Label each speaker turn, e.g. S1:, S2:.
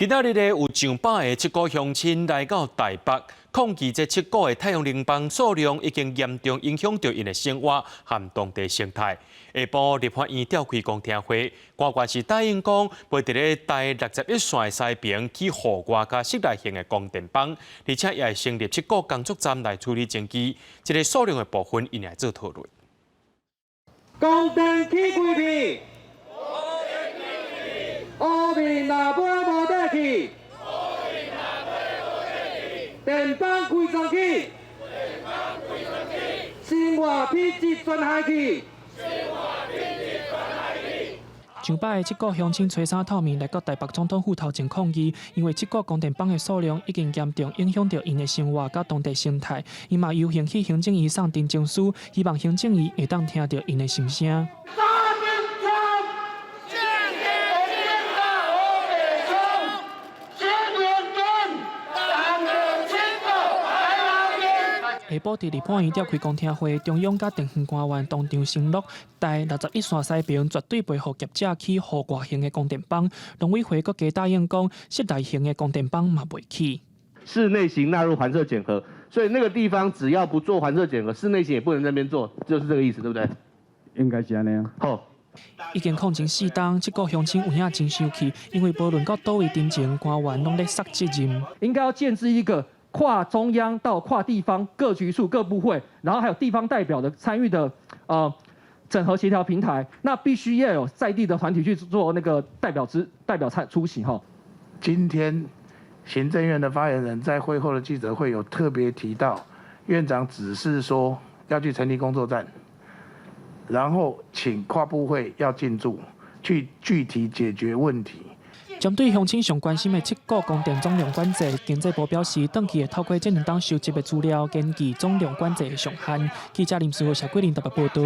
S1: 今仔日有上百个七股乡亲来到台北，抗议这七股的太阳能板数量已经严重影响到因的生活和当地生态。下晡立法院召开公听会，官员是答应讲，会伫咧台61线的西边起户外加室内型的光电板，而且也会成立七股工作站来处理证据。这个数量的部分，因来做讨论。
S2: 光电起几片？乌面若买无得去，电板几重去，生活品质全害去。
S3: 上百个七股乡亲吹衫透面来到台北总统府头前抗议，因为七股光电板的数量已经严重影响到因的生活甲当地生态。因嘛由行去行政院送陈情书，希望行政院会当听到因的心声。下晡伫立法院召开公听会，中央甲地方官员当场承诺，台61线西边绝对袂互业者起户外型的光电板。农委会阁加答应讲，室内型的光电板嘛袂起。
S4: 室内型纳入环设检核，所以那个地方只要不做环设检核，室内型也不能在那边做，就是这个意思，对不对？
S5: 应该是这样。
S4: 好。
S3: 已经抗争4天，七股乡亲有影真生气，因为无论到倒位顶前，官员拢咧杀责任。
S5: 应该要建制一个跨中央到跨地方各局处各部会，然后还有地方代表的参与的整合协调平台，那必须要有在地的团体去做那个代表出席哈。
S6: 今天行政院的发言人在会后的记者会有特别提到，院长指示说要去成立工作站，然后请跨部会要进驻，去具体解决问题。
S3: 针对乡亲上关心的七股光电总量管制，经济部表示，短期会透过这2档收集的资料，根据总量管制的上限。记者林思慧、谢桂林台北报道。